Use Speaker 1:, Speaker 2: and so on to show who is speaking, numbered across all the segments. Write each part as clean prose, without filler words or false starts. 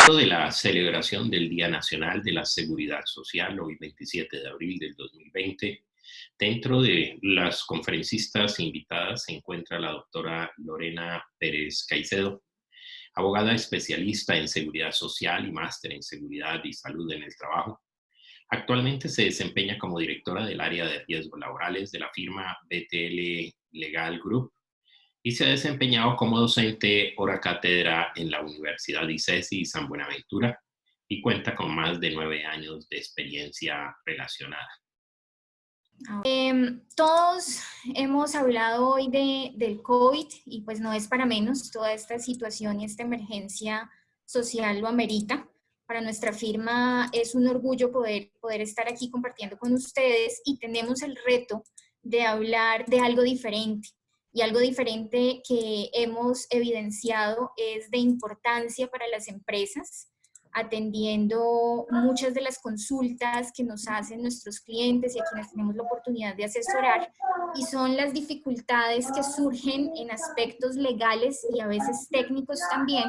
Speaker 1: De la celebración del Día Nacional de la Seguridad Social, hoy 27 de abril del 2020, dentro de las conferencistas invitadas se encuentra la doctora Lorena Pérez Caicedo, abogada especialista en seguridad social y máster en seguridad y salud en el trabajo. Actualmente se desempeña como directora del área de riesgos laborales de la firma BTL Legal Group y se ha desempeñado como docente hora cátedra en la Universidad ICESI San Buenaventura y cuenta con más de 9 años de experiencia relacionada.
Speaker 2: Todos hemos hablado hoy del COVID y pues no es para menos, toda esta situación y esta emergencia social lo amerita. Para nuestra firma es un orgullo poder estar aquí compartiendo con ustedes y tenemos el reto de hablar de algo diferente. Y algo diferente que hemos evidenciado es de importancia para las empresas, atendiendo muchas de las consultas que nos hacen nuestros clientes y a quienes tenemos la oportunidad de asesorar, y son las dificultades que surgen en aspectos legales y a veces técnicos también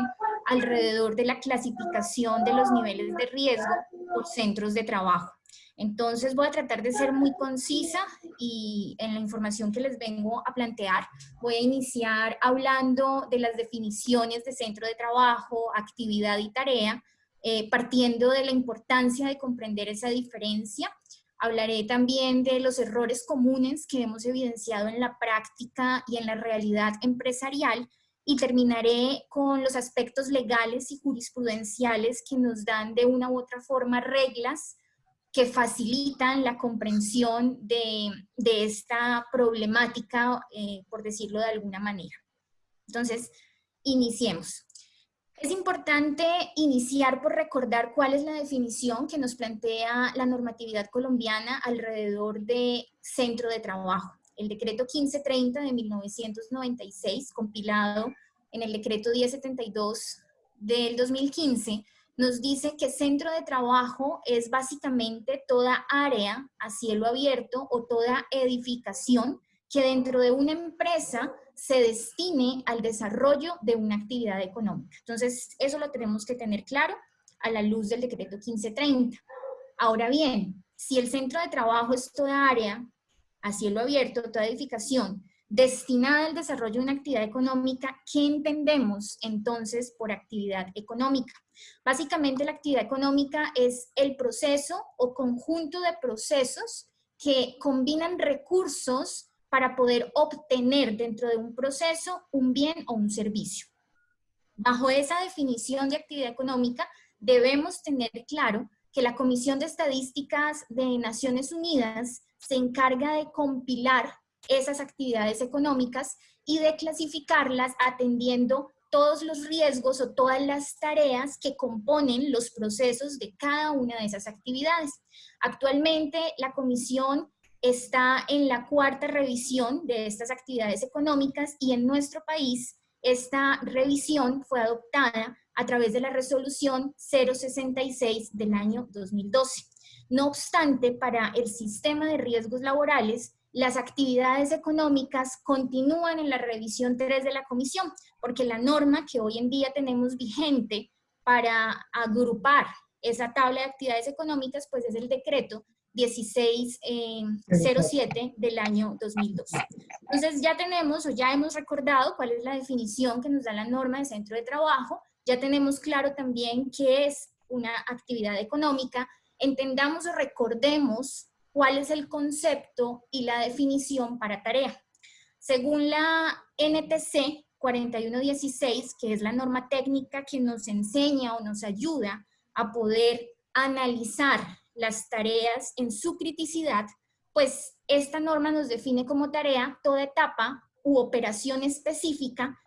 Speaker 2: alrededor de la clasificación de los niveles de riesgo por centros de trabajo. Entonces voy a tratar de ser muy concisa y en la información que les vengo a plantear voy a iniciar hablando de las definiciones de centro de trabajo, actividad y tarea, partiendo de la importancia de comprender esa diferencia. Hablaré también de los errores comunes que hemos evidenciado en la práctica y en la realidad empresarial y terminaré con los aspectos legales y jurisprudenciales que nos dan de una u otra forma reglas que facilitan la comprensión de esta problemática, por decirlo de alguna manera. Entonces, iniciemos. Es importante iniciar por recordar cuál es la definición que nos plantea la normatividad colombiana alrededor de centro de trabajo. El decreto 1530 de 1996, compilado en el decreto 1072 del 2015, nos dice que centro de trabajo es básicamente toda área a cielo abierto o toda edificación que dentro de una empresa se destine al desarrollo de una actividad económica. Entonces, eso lo tenemos que tener claro a la luz del decreto 1530. Ahora bien, si el centro de trabajo es toda área a cielo abierto, toda edificación destinada al desarrollo de una actividad económica, ¿qué entendemos entonces por actividad económica? Básicamente la actividad económica es el proceso o conjunto de procesos que combinan recursos para poder obtener dentro de un proceso un bien o un servicio. Bajo esa definición de actividad económica debemos tener claro que la Comisión de Estadísticas de Naciones Unidas se encarga de compilar esas actividades económicas y de clasificarlas atendiendo todos los riesgos o todas las tareas que componen los procesos de cada una de esas actividades. Actualmente la Comisión está en la 4ª revisión de estas actividades económicas y en nuestro país esta revisión fue adoptada a través de la resolución 066 del año 2012. No obstante, para el sistema de riesgos laborales, las actividades económicas continúan en la revisión 3 de la Comisión, porque la norma que hoy en día tenemos vigente para agrupar esa tabla de actividades económicas, pues es el decreto 1607 del año 2012. Entonces ya tenemos o ya hemos recordado cuál es la definición que nos da la norma de centro de trabajo, ya tenemos claro también qué es una actividad económica, entendamos o recordemos cuál es el concepto y la definición para tarea. Según la NTC 4116, que es la norma técnica que nos enseña o nos ayuda a poder analizar las tareas en su criticidad, pues esta norma nos define como tarea toda etapa u operación específica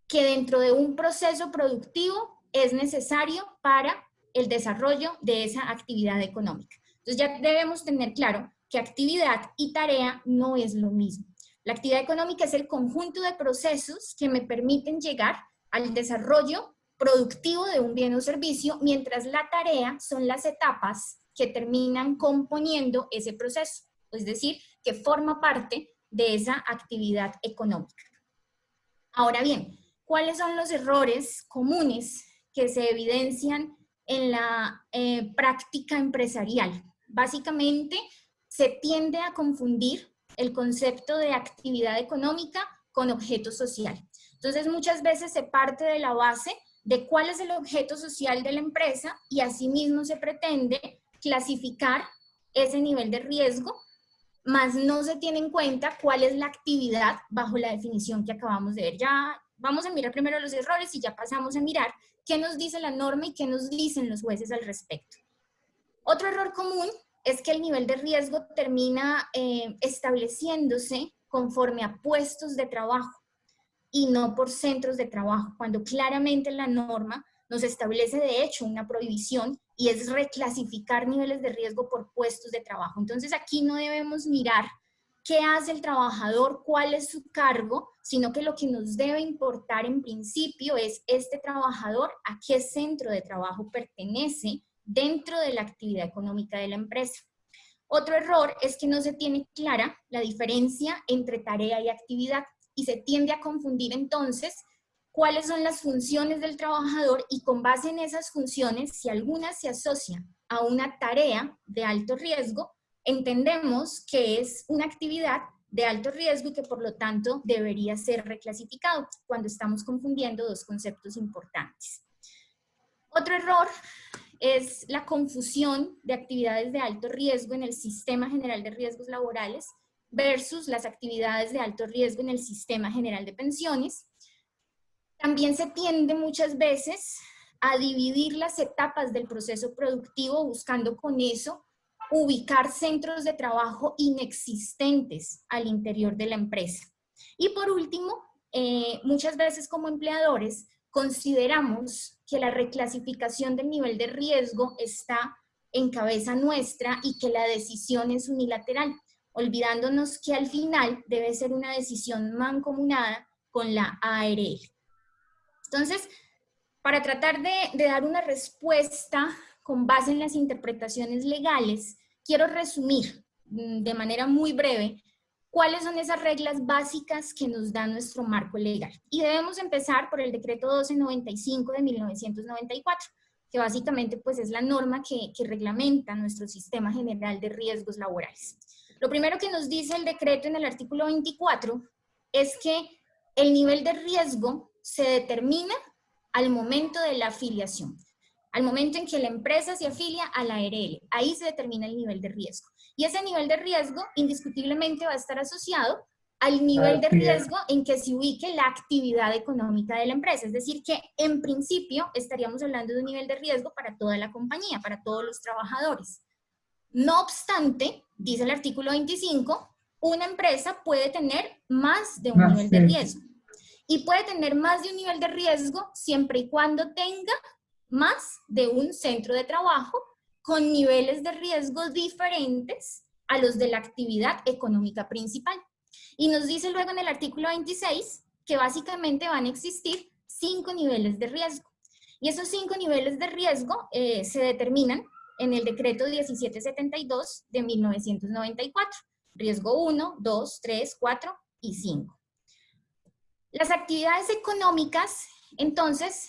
Speaker 2: que dentro de un proceso productivo es necesario para el desarrollo de esa actividad económica. Entonces ya debemos tener claro que actividad y tarea no es lo mismo. La actividad económica es el conjunto de procesos que me permiten llegar al desarrollo productivo de un bien o servicio, mientras la tarea son las etapas que terminan componiendo ese proceso, es decir, que forma parte de esa actividad económica. Ahora bien, ¿cuáles son los errores comunes que se evidencian en la práctica empresarial. Básicamente, se tiende a confundir el concepto de actividad económica con objeto social. Entonces, muchas veces se parte de la base de cuál es el objeto social de la empresa y asimismo se pretende clasificar ese nivel de riesgo, más no se tiene en cuenta cuál es la actividad bajo la definición que acabamos de ver. Ya vamos a mirar primero los errores y ya pasamos a mirar qué nos dice la norma y qué nos dicen los jueces al respecto. Otro error común es que el nivel de riesgo termina estableciéndose conforme a puestos de trabajo y no por centros de trabajo, cuando claramente la norma nos establece de hecho una prohibición y es reclasificar niveles de riesgo por puestos de trabajo. Entonces aquí no debemos mirar qué hace el trabajador, cuál es su cargo, sino que lo que nos debe importar en principio es este trabajador a qué centro de trabajo pertenece dentro de la actividad económica de la empresa. Otro error es que no se tiene clara la diferencia entre tarea y actividad y se tiende a confundir entonces cuáles son las funciones del trabajador y con base en esas funciones, si alguna se asocia a una tarea de alto riesgo, entendemos que es una actividad de alto riesgo y que por lo tanto debería ser reclasificado cuando estamos confundiendo dos conceptos importantes. Otro error es la confusión de actividades de alto riesgo en el Sistema General de Riesgos Laborales versus las actividades de alto riesgo en el Sistema General de Pensiones. También se tiende muchas veces a dividir las etapas del proceso productivo buscando con eso ubicar centros de trabajo inexistentes al interior de la empresa. Y por último, muchas veces como empleadores consideramos que la reclasificación del nivel de riesgo está en cabeza nuestra y que la decisión es unilateral, olvidándonos que al final debe ser una decisión mancomunada con la ARL. Entonces, para tratar de dar una respuesta con base en las interpretaciones legales, quiero resumir de manera muy breve cuáles son esas reglas básicas que nos da nuestro marco legal. Y debemos empezar por el decreto 1295 de 1994, que básicamente pues, es la norma que reglamenta nuestro Sistema General de Riesgos Laborales. Lo primero que nos dice el decreto en el artículo 24 es que el nivel de riesgo se determina al momento de la afiliación, al momento en que la empresa se afilia a la ARL. Ahí se determina el nivel de riesgo. Y ese nivel de riesgo indiscutiblemente va a estar asociado al nivel de riesgo en que se ubique la actividad económica de la empresa. Es decir, que en principio estaríamos hablando de un nivel de riesgo para toda la compañía, para todos los trabajadores. No obstante, dice el artículo 25, una empresa puede tener más de un nivel de riesgo. Y puede tener más de un nivel de riesgo siempre y cuando tenga más de un centro de trabajo con niveles de riesgo diferentes a los de la actividad económica principal. Y nos dice luego en el artículo 26 que básicamente van a existir 5 niveles de riesgo. Y esos 5 niveles de riesgo se determinan en el decreto 1772 de 1994. Riesgo 1, 2, 3, 4 y 5. Las actividades económicas, entonces,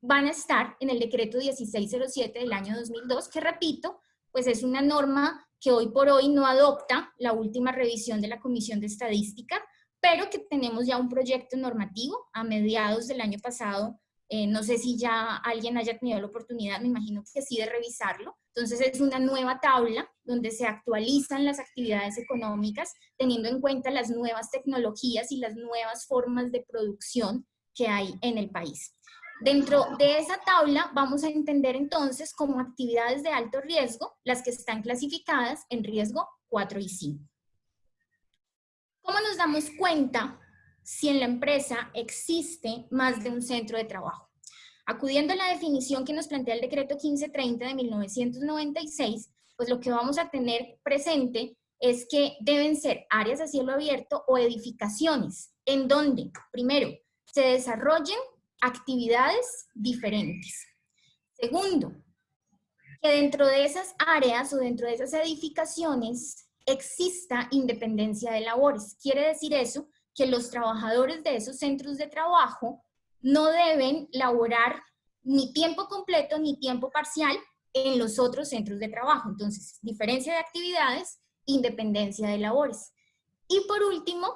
Speaker 2: van a estar en el decreto 1607 del año 2002, que repito, pues es una norma que hoy por hoy no adopta la última revisión de la Comisión de Estadística, pero que tenemos ya un proyecto normativo a mediados del año pasado. No sé si ya alguien haya tenido la oportunidad, me imagino que sí, de revisarlo. Entonces es una nueva tabla donde se actualizan las actividades económicas teniendo en cuenta las nuevas tecnologías y las nuevas formas de producción que hay en el país. Dentro de esa tabla vamos a entender entonces como actividades de alto riesgo las que están clasificadas en riesgo 4 y 5. ¿Cómo nos damos cuenta si en la empresa existe más de un centro de trabajo? Acudiendo a la definición que nos plantea el decreto 1530 de 1996, pues lo que vamos a tener presente es que deben ser áreas a cielo abierto o edificaciones en donde, primero, se desarrollen actividades diferentes. Segundo, que dentro de esas áreas o dentro de esas edificaciones exista independencia de labores. Quiere decir eso, que los trabajadores de esos centros de trabajo no deben laborar ni tiempo completo ni tiempo parcial en los otros centros de trabajo. Entonces, diferencia de actividades, independencia de labores. Y por último,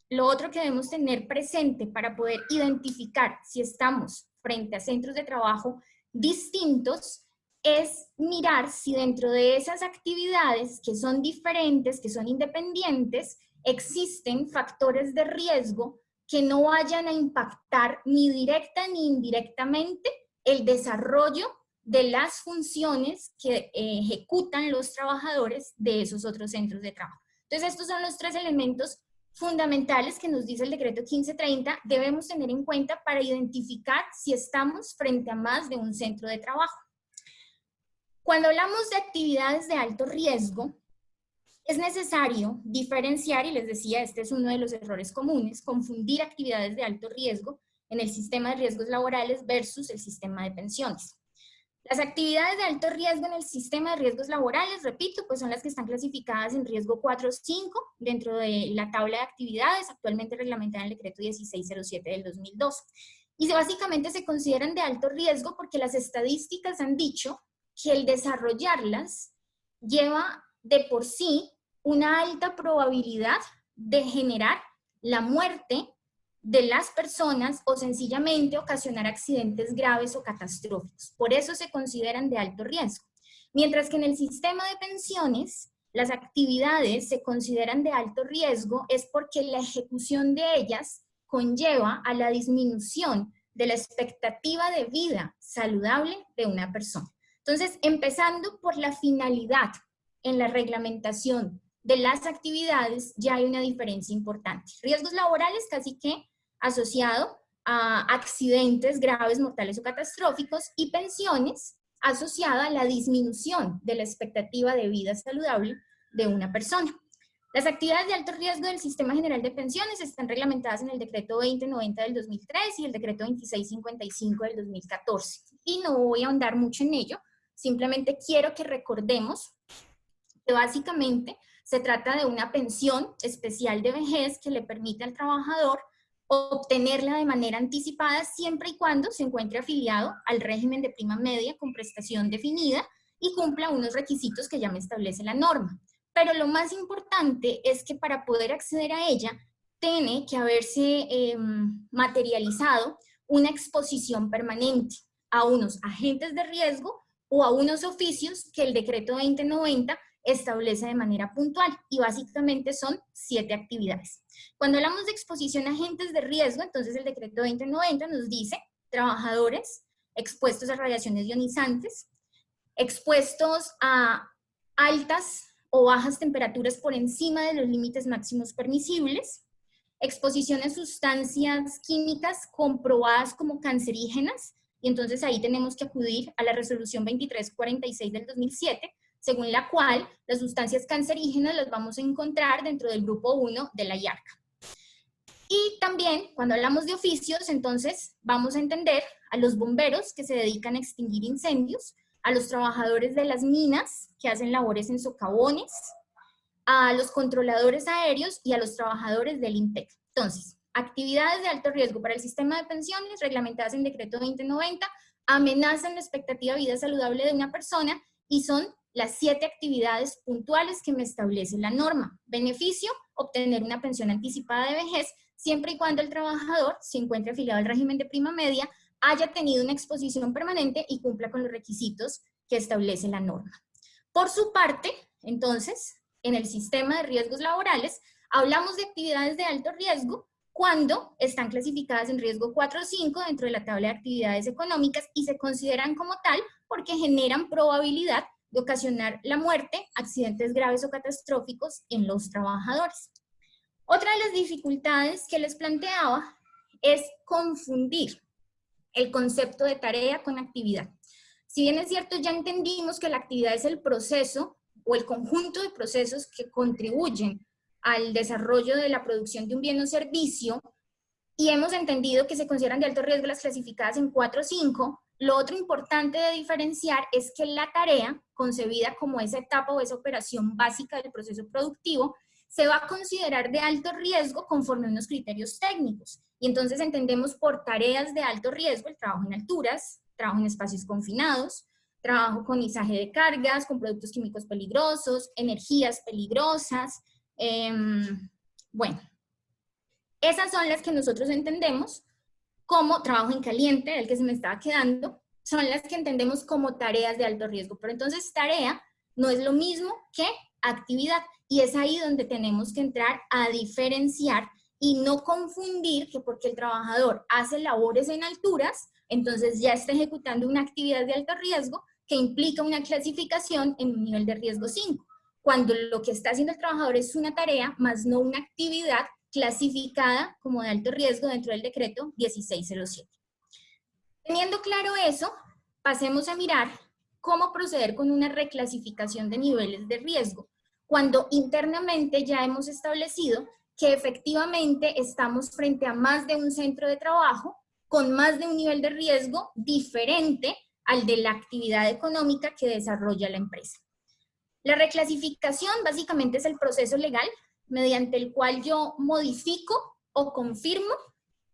Speaker 2: lo otro que debemos tener presente para poder identificar si estamos frente a centros de trabajo distintos es mirar si dentro de esas actividades que son diferentes, que son independientes, existen factores de riesgo que no vayan a impactar ni directa ni indirectamente el desarrollo de las funciones que ejecutan los trabajadores de esos otros centros de trabajo. Entonces, estos son los 3 elementos fundamentales que nos dice el decreto 1530, debemos tener en cuenta para identificar si estamos frente a más de un centro de trabajo. Cuando hablamos de actividades de alto riesgo, es necesario diferenciar, y les decía, este es uno de los errores comunes, confundir actividades de alto riesgo en el sistema de riesgos laborales versus el sistema de pensiones. Las actividades de alto riesgo en el sistema de riesgos laborales, repito, pues son las que están clasificadas en riesgo 4 o 5 dentro de la tabla de actividades actualmente reglamentada en el decreto 1607 del 2002. Y básicamente se consideran de alto riesgo porque las estadísticas han dicho que el desarrollarlas lleva de por sí una alta probabilidad de generar la muerte de las personas o sencillamente ocasionar accidentes graves o catastróficos. Por eso se consideran de alto riesgo. Mientras que en el sistema de pensiones, las actividades se consideran de alto riesgo es porque la ejecución de ellas conlleva a la disminución de la expectativa de vida saludable de una persona. Entonces, empezando por la finalidad en la reglamentación de las actividades, ya hay una diferencia importante. Riesgos laborales casi que asociado a accidentes graves, mortales o catastróficos, y pensiones asociada a la disminución de la expectativa de vida saludable de una persona. Las actividades de alto riesgo del Sistema General de Pensiones están reglamentadas en el Decreto 2090 del 2003 y el Decreto 2655 del 2014. Y no voy a ahondar mucho en ello, simplemente quiero que recordemos que básicamente se trata de una pensión especial de vejez que le permite al trabajador obtenerla de manera anticipada siempre y cuando se encuentre afiliado al régimen de prima media con prestación definida y cumpla unos requisitos que ya me establece la norma. Pero lo más importante es que para poder acceder a ella tiene que haberse materializado una exposición permanente a unos agentes de riesgo o a unos oficios que el decreto 2090 establece de manera puntual y básicamente son 7 actividades. Cuando hablamos de exposición a agentes de riesgo, entonces el decreto 2090 nos dice trabajadores expuestos a radiaciones ionizantes, expuestos a altas o bajas temperaturas por encima de los límites máximos permisibles, exposición a sustancias químicas comprobadas como cancerígenas, y entonces ahí tenemos que acudir a la resolución 2346 del 2007, según la cual las sustancias cancerígenas las vamos a encontrar dentro del grupo 1 de la IARCA. Y también, cuando hablamos de oficios, entonces vamos a entender a los bomberos que se dedican a extinguir incendios, a los trabajadores de las minas que hacen labores en socavones, a los controladores aéreos y a los trabajadores del INPEC. Entonces, actividades de alto riesgo para el sistema de pensiones reglamentadas en decreto 2090 amenazan la expectativa de vida saludable de una persona y son las 7 actividades puntuales que me establece la norma. Beneficio, obtener una pensión anticipada de vejez, siempre y cuando el trabajador se encuentre afiliado al régimen de prima media, haya tenido una exposición permanente y cumpla con los requisitos que establece la norma. Por su parte, entonces, en el sistema de riesgos laborales, hablamos de actividades de alto riesgo cuando están clasificadas en riesgo 4 o 5 dentro de la tabla de actividades económicas y se consideran como tal porque generan probabilidad de ocasionar la muerte, accidentes graves o catastróficos en los trabajadores. Otra de las dificultades que les planteaba es confundir el concepto de tarea con actividad. Si bien es cierto, ya entendimos que la actividad es el proceso o el conjunto de procesos que contribuyen al desarrollo de la producción de un bien o servicio, y hemos entendido que se consideran de alto riesgo las clasificadas en 4 o 5, lo otro importante de diferenciar es que la tarea, concebida como esa etapa o esa operación básica del proceso productivo, se va a considerar de alto riesgo conforme a unos criterios técnicos. Y entonces entendemos por tareas de alto riesgo el trabajo en alturas, trabajo en espacios confinados, trabajo con izaje de cargas, con productos químicos peligrosos, energías peligrosas. Bueno, esas son las que nosotros entendemos como trabajo en caliente, el que se me estaba quedando, son las que entendemos como tareas de alto riesgo. Pero entonces tarea no es lo mismo que actividad, y es ahí donde tenemos que entrar a diferenciar y no confundir que porque el trabajador hace labores en alturas, entonces ya está ejecutando una actividad de alto riesgo que implica una clasificación en un nivel de riesgo 5, cuando lo que está haciendo el trabajador es una tarea, más no una actividad clasificada como de alto riesgo dentro del decreto 1607. Teniendo claro eso, pasemos a mirar cómo proceder con una reclasificación de niveles de riesgo, cuando internamente ya hemos establecido que efectivamente estamos frente a más de un centro de trabajo con más de un nivel de riesgo diferente al de la actividad económica que desarrolla la empresa. La reclasificación básicamente es el proceso legal mediante el cual yo modifico o confirmo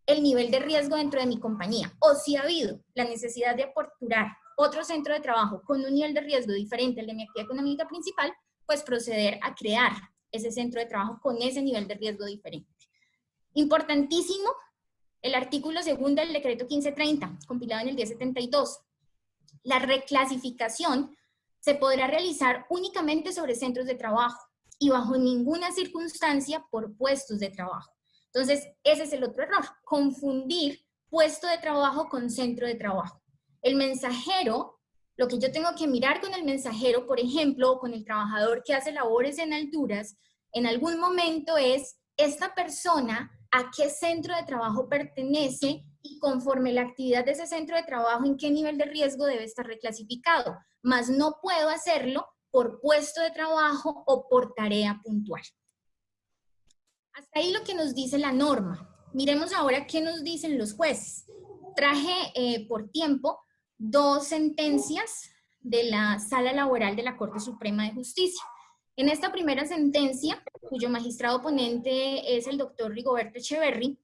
Speaker 2: el nivel de riesgo dentro de mi compañía, o si ha habido la necesidad de aperturar otro centro de trabajo con un nivel de riesgo diferente al de mi actividad económica principal, pues proceder a crear ese centro de trabajo con ese nivel de riesgo diferente. Importantísimo, el artículo 2 del decreto 1530, compilado en el 1072. La reclasificación se podrá realizar únicamente sobre centros de trabajo y bajo ninguna circunstancia por puestos de trabajo. Entonces, ese es el otro error, confundir puesto de trabajo con centro de trabajo. El mensajero, lo que yo tengo que mirar con el mensajero, por ejemplo, o con el trabajador que hace labores en alturas, en algún momento es, esta persona, ¿a qué centro de trabajo pertenece? Y conforme la actividad de ese centro de trabajo, ¿en qué nivel de riesgo debe estar reclasificado? Mas no puedo hacerlo por puesto de trabajo o por tarea puntual. Hasta ahí lo que nos dice la norma. Miremos ahora qué nos dicen los jueces. Traje por tiempo 2 sentencias de la Sala Laboral de la Corte Suprema de Justicia. En esta primera sentencia, cuyo magistrado ponente es el doctor Rigoberto Echeverry,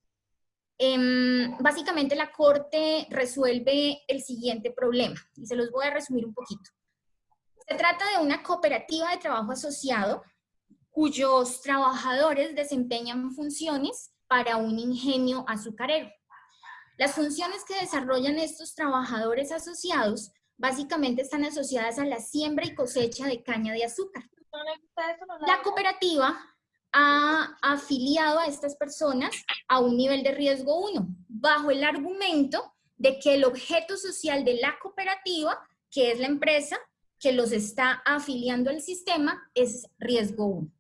Speaker 2: básicamente la Corte resuelve el siguiente problema, y se los voy a resumir un poquito. Se trata de una cooperativa de trabajo asociado cuyos trabajadores desempeñan funciones para un ingenio azucarero. Las funciones que desarrollan estos trabajadores asociados básicamente están asociadas a la siembra y cosecha de caña de azúcar. La cooperativa ha afiliado a estas personas a un nivel de riesgo 1, bajo el argumento de que el objeto social de la cooperativa, que es la empresa que los está afiliando al sistema, es riesgo 1.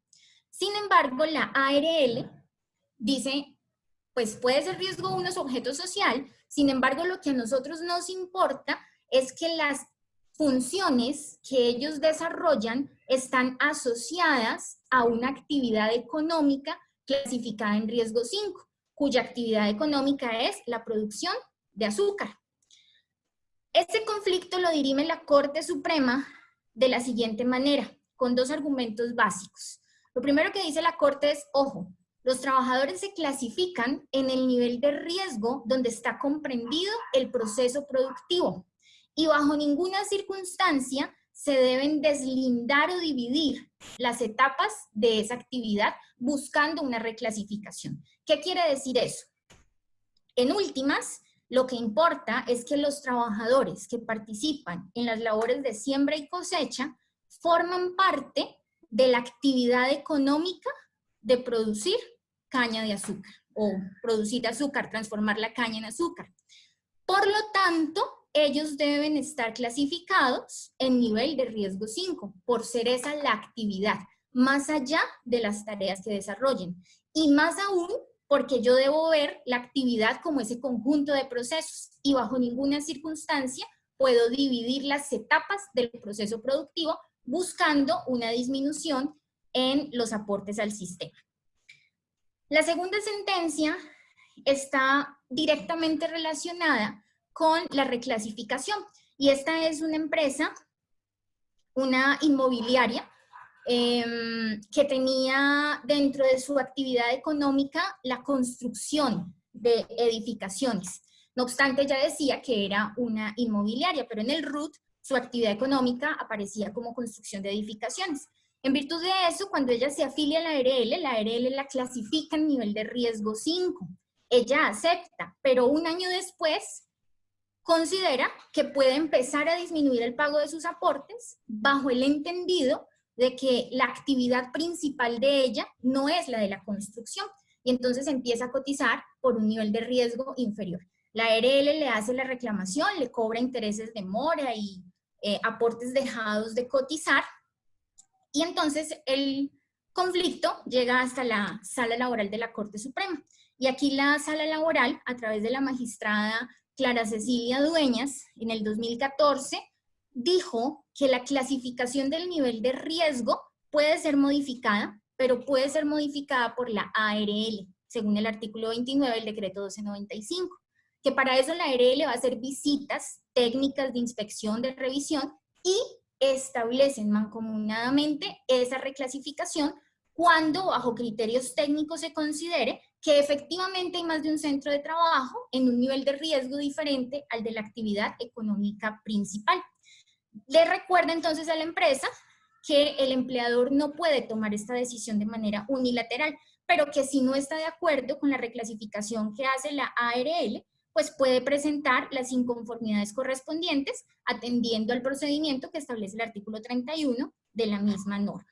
Speaker 2: Sin embargo, la ARL dice, pues puede ser riesgo 1 su objeto social, sin embargo, lo que a nosotros nos importa es que las funciones que ellos desarrollan están asociadas a una actividad económica clasificada en riesgo 5, cuya actividad económica es la producción de azúcar. Este conflicto lo dirime la Corte Suprema de la siguiente manera, con 2 argumentos básicos. Lo primero que dice la Corte es, ojo, los trabajadores se clasifican en el nivel de riesgo donde está comprendido el proceso productivo y bajo ninguna circunstancia se deben deslindar o dividir las etapas de esa actividad buscando una reclasificación. ¿Qué quiere decir eso? En últimas, lo que importa es que los trabajadores que participan en las labores de siembra y cosecha forman parte de la actividad económica de producir caña de azúcar o producir azúcar, transformar la caña en azúcar. Por lo tanto, ellos deben estar clasificados en nivel de riesgo 5, por ser esa la actividad, más allá de las tareas que desarrollen. Y más aún, porque yo debo ver la actividad como ese conjunto de procesos y bajo ninguna circunstancia puedo dividir las etapas del proceso productivo buscando una disminución en los aportes al sistema. La segunda sentencia está directamente relacionada con la reclasificación y esta es una empresa, una inmobiliaria, que tenía dentro de su actividad económica la construcción de edificaciones. No obstante, ella decía que era una inmobiliaria, pero en el RUT su actividad económica aparecía como construcción de edificaciones. En virtud de eso, cuando ella se afilia a la ARL la clasifica en nivel de riesgo 5. Ella acepta, pero un año después considera que puede empezar a disminuir el pago de sus aportes bajo el entendido de que la actividad principal de ella no es la de la construcción, y entonces empieza a cotizar por un nivel de riesgo inferior. La ARL le hace la reclamación, le cobra intereses de mora y aportes dejados de cotizar, y entonces el conflicto llega hasta la Sala Laboral de la Corte Suprema. Y aquí la Sala Laboral, a través de la magistrada Clara Cecilia Dueñas, en el 2014, dijo que la clasificación del nivel de riesgo puede ser modificada, pero puede ser modificada por la ARL, según el artículo 29 del decreto 1295, que para eso la ARL va a hacer visitas técnicas de inspección, de revisión, y establecen mancomunadamente esa reclasificación cuando bajo criterios técnicos se considere que efectivamente hay más de un centro de trabajo en un nivel de riesgo diferente al de la actividad económica principal. Le recuerda entonces a la empresa que el empleador no puede tomar esta decisión de manera unilateral, pero que si no está de acuerdo con la reclasificación que hace la ARL, pues puede presentar las inconformidades correspondientes atendiendo al procedimiento que establece el artículo 31 de la misma norma.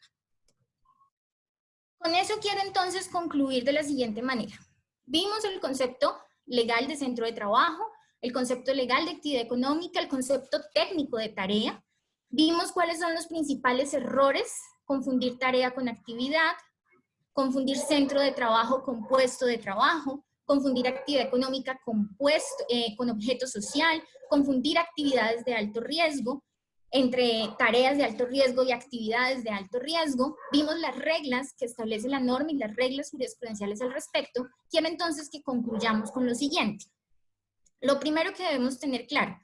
Speaker 2: Con eso quiero entonces concluir de la siguiente manera. Vimos el concepto legal de centro de trabajo, el concepto legal de actividad económica, el concepto técnico de tarea. Vimos cuáles son los principales errores: confundir tarea con actividad, confundir centro de trabajo con puesto de trabajo, confundir actividad económica con objeto social, confundir actividades de alto riesgo, entre tareas de alto riesgo y actividades de alto riesgo. Vimos las reglas que establece la norma y las reglas jurisprudenciales al respecto. Quiero entonces que concluyamos con lo siguiente. Lo primero que debemos tener claro: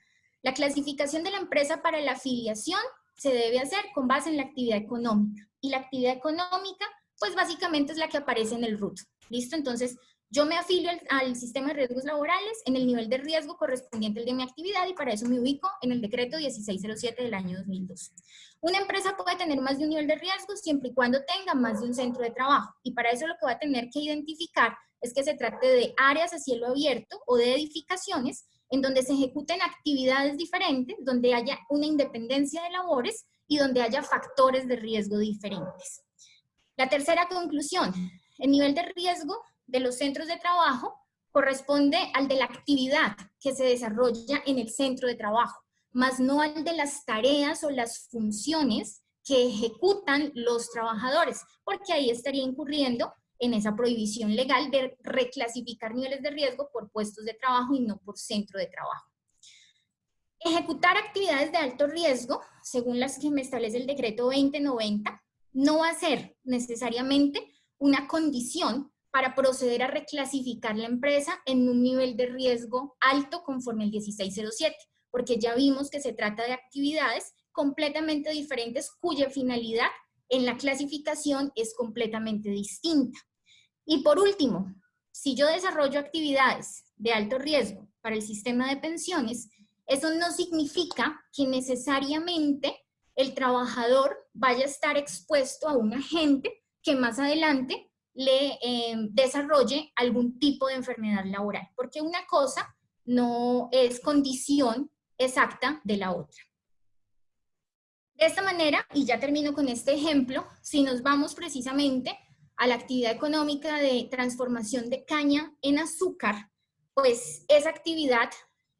Speaker 2: la clasificación de la empresa para la afiliación se debe hacer con base en la actividad económica. Y la actividad económica, pues básicamente es la que aparece en el RUT. ¿Listo? Entonces, yo me afilio al sistema de riesgos laborales en el nivel de riesgo correspondiente al de mi actividad, y para eso me ubico en el decreto 1607 del año 2002. Una empresa puede tener más de un nivel de riesgo siempre y cuando tenga más de un centro de trabajo, y para eso lo que va a tener que identificar es que se trate de áreas a cielo abierto o de edificaciones en donde se ejecuten actividades diferentes, donde haya una independencia de labores y donde haya factores de riesgo diferentes. La tercera conclusión: el nivel de riesgo de los centros de trabajo corresponde al de la actividad que se desarrolla en el centro de trabajo, más no al de las tareas o las funciones que ejecutan los trabajadores, porque ahí estaría incurriendo en esa prohibición legal de reclasificar niveles de riesgo por puestos de trabajo y no por centro de trabajo. Ejecutar actividades de alto riesgo, según las que me establece el decreto 2090, no va a ser necesariamente una condición para proceder a reclasificar la empresa en un nivel de riesgo alto conforme el 1607, porque ya vimos que se trata de actividades completamente diferentes cuya finalidad en la clasificación es completamente distinta. Y por último, si yo desarrollo actividades de alto riesgo para el sistema de pensiones, eso no significa que necesariamente el trabajador vaya a estar expuesto a un agente que más adelante le desarrolle algún tipo de enfermedad laboral, porque una cosa no es condición exacta de la otra. De esta manera, y ya termino con este ejemplo, si nos vamos precisamente a la actividad económica de transformación de caña en azúcar, pues esa actividad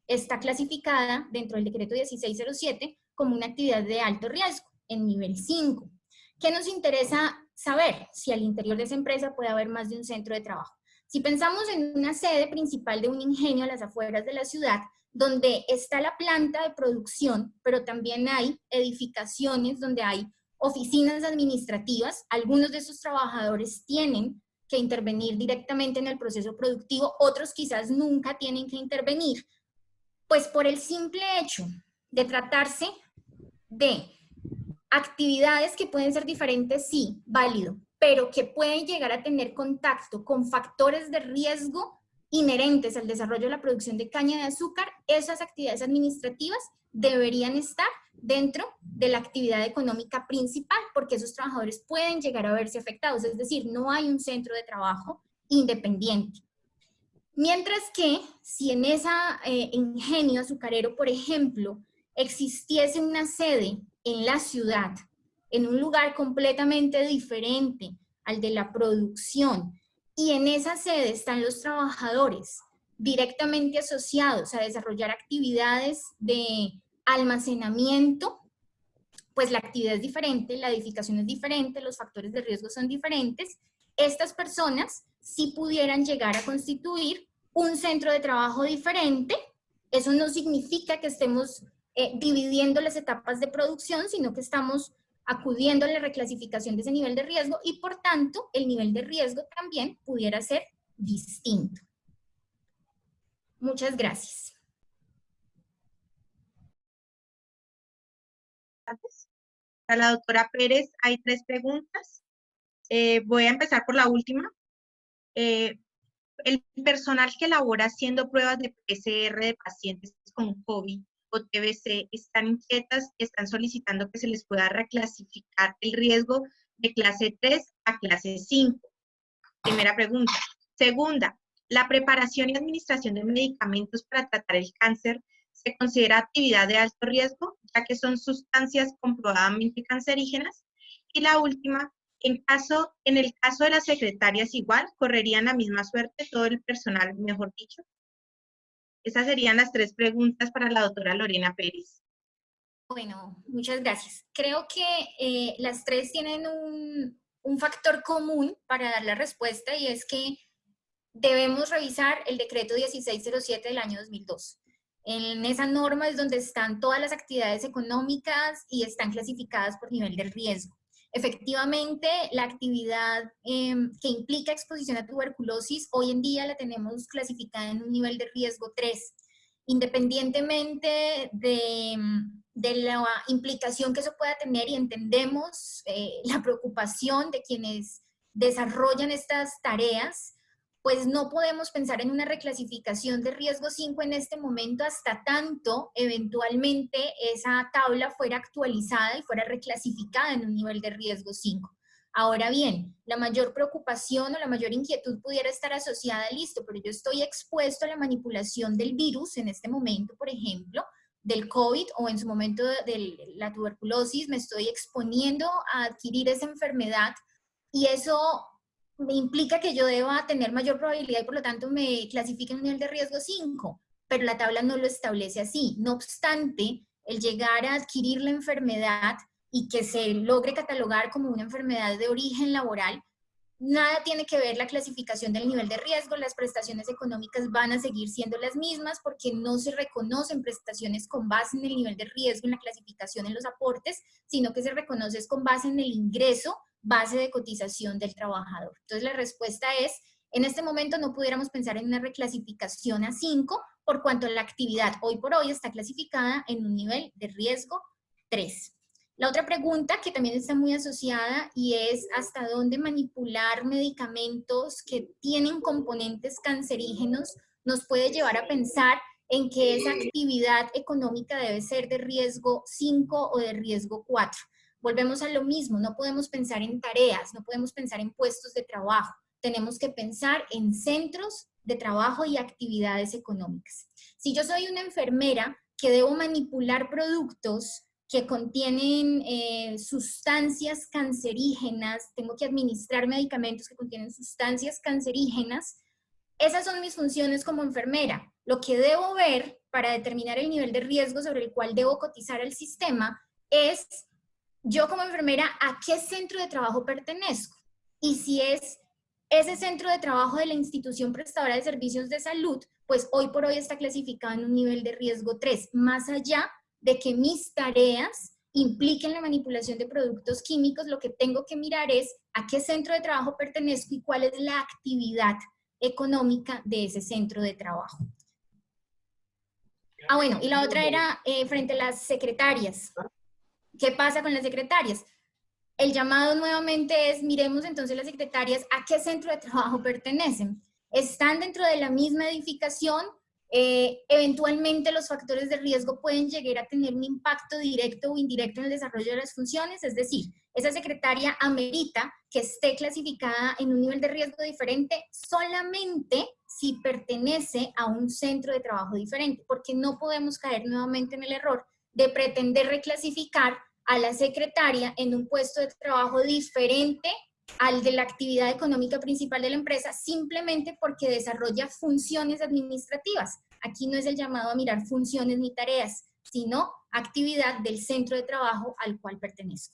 Speaker 2: está clasificada dentro del decreto 1607 como una actividad de alto riesgo, en nivel 5. ¿Qué nos interesa saber? Si al interior de esa empresa puede haber más de un centro de trabajo. Si pensamos en una sede principal de un ingenio a las afueras de la ciudad, donde está la planta de producción, pero también hay edificaciones donde hay oficinas administrativas, algunos de esos trabajadores tienen que intervenir directamente en el proceso productivo, otros quizás nunca tienen que intervenir, pues por el simple hecho de tratarse de actividades que pueden ser diferentes, sí, válido, pero que pueden llegar a tener contacto con factores de riesgo inherentes al desarrollo de la producción de caña de azúcar, esas actividades administrativas deberían estar dentro de la actividad económica principal, porque esos trabajadores pueden llegar a verse afectados, es decir, no hay un centro de trabajo independiente. Mientras que si en esa ingenio azucarero, por ejemplo, existiese una sede en la ciudad, en un lugar completamente diferente al de la producción, y en esa sede están los trabajadores directamente asociados a desarrollar actividades de almacenamiento, pues la actividad es diferente, la edificación es diferente, los factores de riesgo son diferentes. Estas personas sí pudieran llegar a constituir un centro de trabajo diferente. Eso no significa que estemos dividiendo las etapas de producción, sino que estamos acudiendo a la reclasificación de ese nivel de riesgo y por tanto el nivel de riesgo también pudiera ser distinto. Muchas gracias.
Speaker 3: A la doctora Pérez hay 3 preguntas. Voy a empezar por la última. El personal que labora haciendo pruebas de PCR de pacientes con COVID o TBC están inquietas y están solicitando que se les pueda reclasificar el riesgo de clase 3 a clase 5. Primera pregunta. Segunda, ¿la preparación y administración de medicamentos para tratar el cáncer se considera actividad de alto riesgo, ya que son sustancias comprobadamente cancerígenas? Y la última, en el caso de las secretarias igual, ¿correrían la misma suerte todo el personal, mejor dicho? Esas serían las 3 preguntas para la doctora Lorena Pérez.
Speaker 2: Bueno, muchas gracias. Creo que las 3 tienen un factor común para dar la respuesta, y es que debemos revisar el decreto 1607 del año 2002. En esa norma es donde están todas las actividades económicas y están clasificadas por nivel de riesgo. Efectivamente, la actividad que implica exposición a tuberculosis, hoy en día la tenemos clasificada en un nivel de riesgo 3. Independientemente de la implicación que eso pueda tener, y entendemos la preocupación de quienes desarrollan estas tareas, pues no podemos pensar en una reclasificación de riesgo 5 en este momento hasta tanto eventualmente esa tabla fuera actualizada y fuera reclasificada en un nivel de riesgo 5. Ahora bien, la mayor preocupación o la mayor inquietud pudiera estar asociada a listo, pero yo estoy expuesto a la manipulación del virus en este momento, por ejemplo, del COVID, o en su momento de la tuberculosis, me estoy exponiendo a adquirir esa enfermedad, y eso me implica que yo deba tener mayor probabilidad y por lo tanto me clasifique en un nivel de riesgo 5, pero la tabla no lo establece así. No obstante, el llegar a adquirir la enfermedad y que se logre catalogar como una enfermedad de origen laboral, nada tiene que ver la clasificación del nivel de riesgo. Las prestaciones económicas van a seguir siendo las mismas porque no se reconocen prestaciones con base en el nivel de riesgo, en la clasificación, en los aportes, sino que se reconoce con base en el ingreso, base de cotización del trabajador. Entonces la respuesta es, en este momento no pudiéramos pensar en una reclasificación a 5, por cuanto la actividad hoy por hoy está clasificada en un nivel de riesgo 3. La otra pregunta que también está muy asociada y es hasta dónde manipular medicamentos que tienen componentes cancerígenos nos puede llevar a pensar en que esa actividad económica debe ser de riesgo 5 o de riesgo 4. Volvemos a lo mismo, no podemos pensar en tareas, no podemos pensar en puestos de trabajo, tenemos que pensar en centros de trabajo y actividades económicas. Si yo soy una enfermera que debo manipular productos que contienen sustancias cancerígenas, tengo que administrar medicamentos que contienen sustancias cancerígenas, esas son mis funciones como enfermera. Lo que debo ver para determinar el nivel de riesgo sobre el cual debo cotizar al sistema es, yo como enfermera, ¿a qué centro de trabajo pertenezco? Y si es ese centro de trabajo de la institución prestadora de servicios de salud, pues hoy por hoy está clasificado en un nivel de riesgo 3, más allá de que mis tareas impliquen la manipulación de productos químicos. Lo que tengo que mirar es a qué centro de trabajo pertenezco y cuál es la actividad económica de ese centro de trabajo. Ah, bueno, y la otra era frente a las secretarias. ¿Qué pasa con las secretarias? El llamado nuevamente es, miremos entonces las secretarias a qué centro de trabajo pertenecen. están dentro de la misma edificación, eventualmente los factores de riesgo pueden llegar a tener un impacto directo o indirecto en el desarrollo de las funciones, es decir, esa secretaria amerita que esté clasificada en un nivel de riesgo diferente solamente si pertenece a un centro de trabajo diferente, porque no podemos caer nuevamente en el error de pretender reclasificar a la secretaria en un puesto de trabajo diferente al de la actividad económica principal de la empresa, simplemente porque desarrolla funciones administrativas. Aquí no es el llamado a mirar funciones ni tareas, sino actividad del centro de trabajo al cual pertenece.